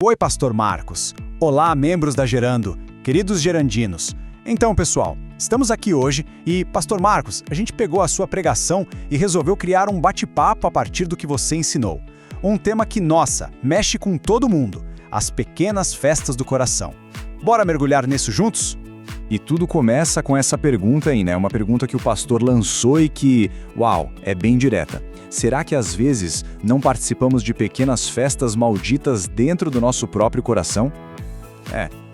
Oi, Pastor Marcos. Olá, membros da Gerando, queridos gerandinos. Então, pessoal, estamos aqui hoje e, Pastor Marcos, a gente pegou a sua pregação e resolveu criar um bate-papo a partir do que você ensinou. Um tema que, nossa, mexe com todo mundo, as pequenas festas do coração. Bora mergulhar nisso juntos? E tudo começa com essa pergunta aí, né? Uma pergunta que o pastor lançou e que, uau, é bem direta. Será que às vezes não participamos de pequenas festas malditas dentro do nosso próprio coração?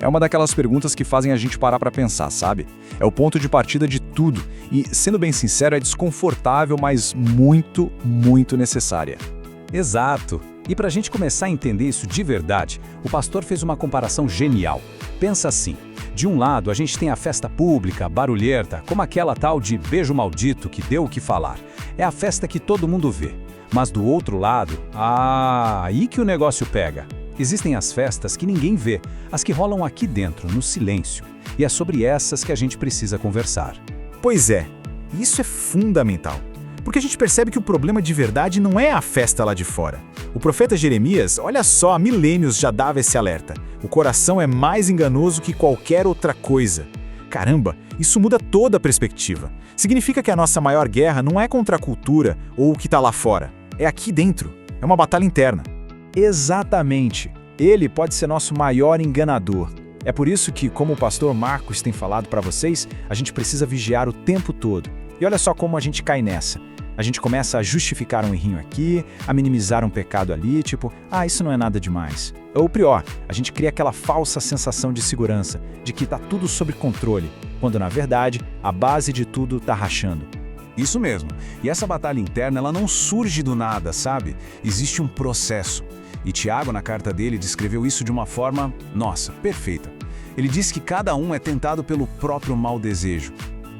É uma daquelas perguntas que fazem a gente parar para pensar, sabe? É o ponto de partida de tudo e, sendo bem sincero, é desconfortável, mas muito, muito necessária. Exato. E para a gente começar a entender isso de verdade, o pastor fez uma comparação genial. Pensa assim, de um lado a gente tem a festa pública, barulhenta, como aquela tal de beijo maldito que deu o que falar. É a festa que todo mundo vê. Mas do outro lado, aí que o negócio pega. Existem as festas que ninguém vê, as que rolam aqui dentro, no silêncio. E é sobre essas que a gente precisa conversar. Pois é, isso é fundamental. Porque a gente percebe que o problema de verdade não é a festa lá de fora. O profeta Jeremias, olha só, há milênios já dava esse alerta. O coração é mais enganoso que qualquer outra coisa. Caramba, isso muda toda a perspectiva. Significa que a nossa maior guerra não é contra a cultura ou o que está lá fora. É aqui dentro. É uma batalha interna. Exatamente. Ele pode ser nosso maior enganador. É por isso que, como o pastor Marcos tem falado para vocês, a gente precisa vigiar o tempo todo. E olha só como a gente cai nessa. A gente começa a justificar um errinho aqui, a minimizar um pecado ali, tipo, isso não é nada demais. Ou pior, a gente cria aquela falsa sensação de segurança, de que tá tudo sob controle, quando na verdade a base de tudo tá rachando. Isso mesmo. E essa batalha interna, ela não surge do nada, sabe? Existe um processo. E Tiago, na carta dele, descreveu isso de uma forma, nossa, perfeita. Ele diz que cada um é tentado pelo próprio mau desejo.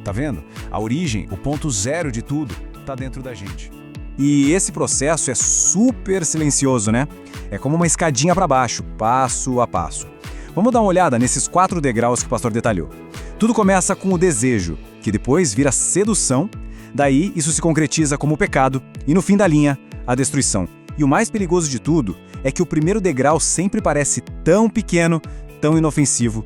Tá vendo? A origem, o ponto zero de tudo, tá dentro da gente. E esse processo é super silencioso, né? É como uma escadinha para baixo, passo a passo. Vamos dar uma olhada nesses 4 degraus que o pastor detalhou. Tudo começa com o desejo, que depois vira sedução, daí isso se concretiza como pecado e no fim da linha, a destruição. E o mais perigoso de tudo é que o primeiro degrau sempre parece tão pequeno, tão inofensivo.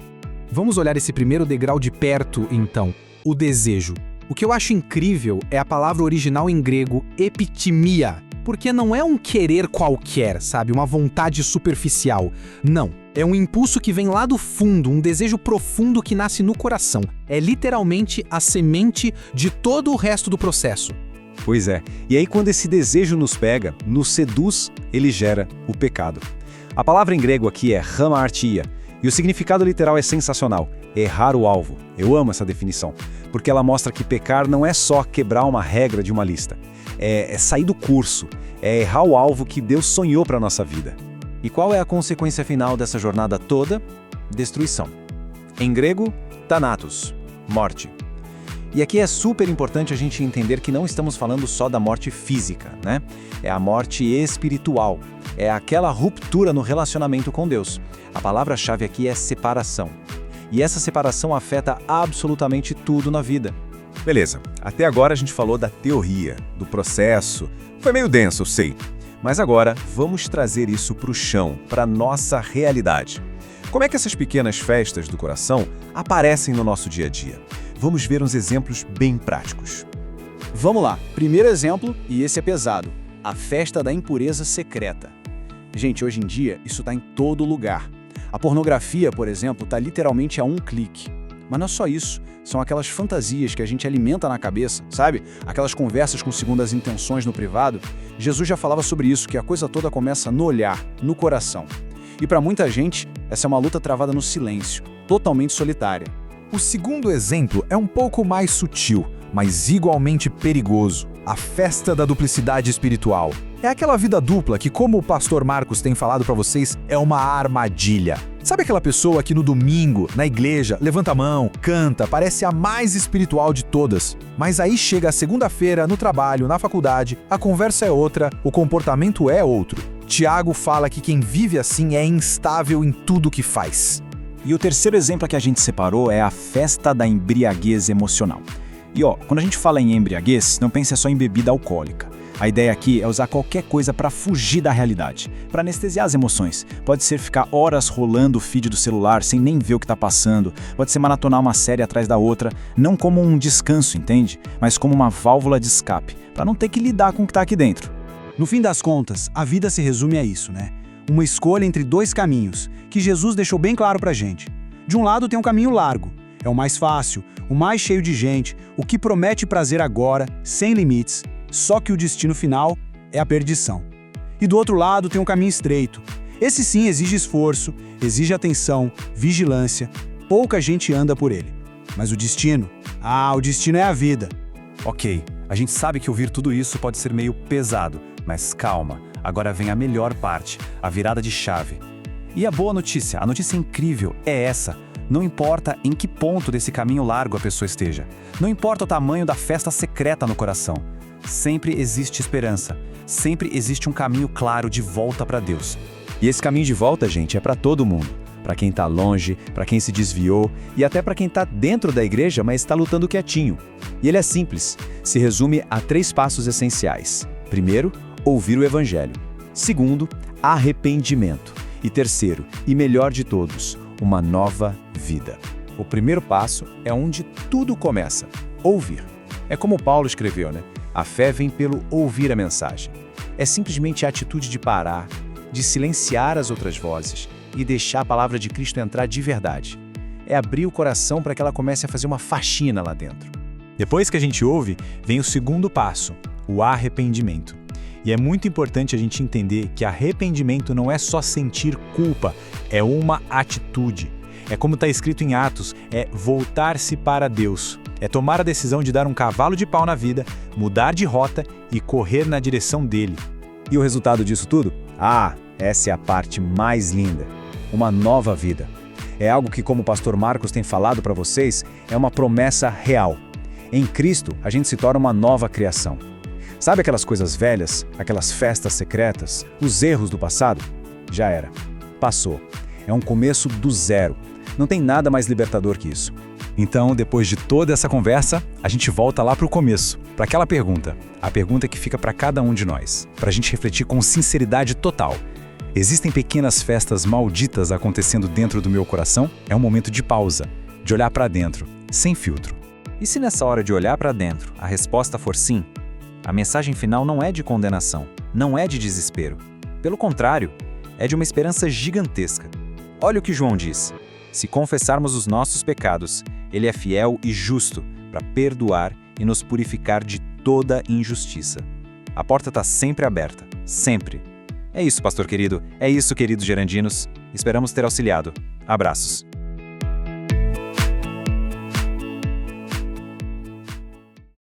Vamos olhar esse primeiro degrau de perto, então, o desejo. O que eu acho incrível é a palavra original em grego, epitimia, porque não é um querer qualquer, sabe? Uma vontade superficial. Não, é um impulso que vem lá do fundo, um desejo profundo que nasce no coração. É literalmente a semente de todo o resto do processo. Pois é, e aí quando esse desejo nos pega, nos seduz, ele gera o pecado. A palavra em grego aqui é hamartia, e o significado literal é sensacional, errar o alvo. Eu amo essa definição, porque ela mostra que pecar não é só quebrar uma regra de uma lista, é sair do curso, é errar o alvo que Deus sonhou para a nossa vida. E qual é a consequência final dessa jornada toda? Destruição. Em grego, thanatos, morte. E aqui é super importante a gente entender que não estamos falando só da morte física, né? É a morte espiritual, é aquela ruptura no relacionamento com Deus. A palavra-chave aqui é separação. E essa separação afeta absolutamente tudo na vida. Beleza, até agora a gente falou da teoria, do processo. Foi meio denso, eu sei. Mas agora vamos trazer isso para o chão, para a nossa realidade. Como é que essas pequenas festas do coração aparecem no nosso dia a dia? Vamos ver uns exemplos bem práticos. Vamos lá, primeiro exemplo, e esse é pesado, a festa da impureza secreta. Gente, hoje em dia isso está em todo lugar. A pornografia, por exemplo, está literalmente a um clique. Mas não é só isso, são aquelas fantasias que a gente alimenta na cabeça, sabe? Aquelas conversas com segundas intenções no privado. Jesus já falava sobre isso, que a coisa toda começa no olhar, no coração. E para muita gente, essa é uma luta travada no silêncio, totalmente solitária. O segundo exemplo é um pouco mais sutil, mas igualmente perigoso. A festa da duplicidade espiritual. É aquela vida dupla que, como o pastor Marcos tem falado para vocês, é uma armadilha. Sabe aquela pessoa que no domingo, na igreja, levanta a mão, canta, parece a mais espiritual de todas. Mas aí chega a segunda-feira, no trabalho, na faculdade, a conversa é outra, o comportamento é outro. Tiago fala que quem vive assim é instável em tudo que faz. E o terceiro exemplo que a gente separou é a festa da embriaguez emocional. E quando a gente fala em embriaguez, não pense só em bebida alcoólica. A ideia aqui é usar qualquer coisa para fugir da realidade, para anestesiar as emoções. Pode ser ficar horas rolando o feed do celular sem nem ver o que está passando, pode ser maratonar uma série atrás da outra, não como um descanso, entende? Mas como uma válvula de escape, para não ter que lidar com o que está aqui dentro. No fim das contas, a vida se resume a isso, né? Uma escolha entre dois caminhos, que Jesus deixou bem claro pra gente. De um lado tem um caminho largo, é o mais fácil, o mais cheio de gente, o que promete prazer agora, sem limites, só que o destino final é a perdição. E do outro lado tem um caminho estreito. Esse sim exige esforço, exige atenção, vigilância, pouca gente anda por ele. Mas o destino é a vida. Ok, a gente sabe que ouvir tudo isso pode ser meio pesado, mas calma, agora vem a melhor parte, a virada de chave. E a boa notícia, a notícia incrível é essa. Não importa em que ponto desse caminho largo a pessoa esteja. Não importa o tamanho da festa secreta no coração. Sempre existe esperança. Sempre existe um caminho claro de volta para Deus. E esse caminho de volta, gente, é para todo mundo. Para quem está longe, para quem se desviou e até para quem está dentro da igreja, mas está lutando quietinho. E ele é simples. Se resume a 3 passos essenciais. Primeiro, ouvir o Evangelho. Segundo, arrependimento. E terceiro, e melhor de todos, uma nova vida. O primeiro passo é onde tudo começa: ouvir. É como Paulo escreveu, né? A fé vem pelo ouvir a mensagem. É simplesmente a atitude de parar, de silenciar as outras vozes e deixar a palavra de Cristo entrar de verdade. É abrir o coração para que ela comece a fazer uma faxina lá dentro. Depois que a gente ouve, vem o segundo passo, o arrependimento. E é muito importante a gente entender que arrependimento não é só sentir culpa, é uma atitude. É como está escrito em Atos, é voltar-se para Deus. É tomar a decisão de dar um cavalo de pau na vida, mudar de rota e correr na direção dele. E o resultado disso tudo? Essa é a parte mais linda. Uma nova vida. É algo que, como o pastor Marcos tem falado para vocês, é uma promessa real. Em Cristo, a gente se torna uma nova criação. Sabe aquelas coisas velhas, aquelas festas secretas, os erros do passado? Já era. Passou. É um começo do zero. Não tem nada mais libertador que isso. Então, depois de toda essa conversa, a gente volta lá para o começo, para aquela pergunta. A pergunta que fica para cada um de nós, para a gente refletir com sinceridade total. Existem pequenas festas malditas acontecendo dentro do meu coração? É um momento de pausa, de olhar para dentro, sem filtro. E se nessa hora de olhar para dentro, a resposta for sim? A mensagem final não é de condenação, não é de desespero. Pelo contrário, é de uma esperança gigantesca. Olha o que João diz: se confessarmos os nossos pecados, Ele é fiel e justo para perdoar e nos purificar de toda injustiça. A porta está sempre aberta, sempre. É isso, pastor querido. É isso, queridos gerandinos. Esperamos ter auxiliado. Abraços.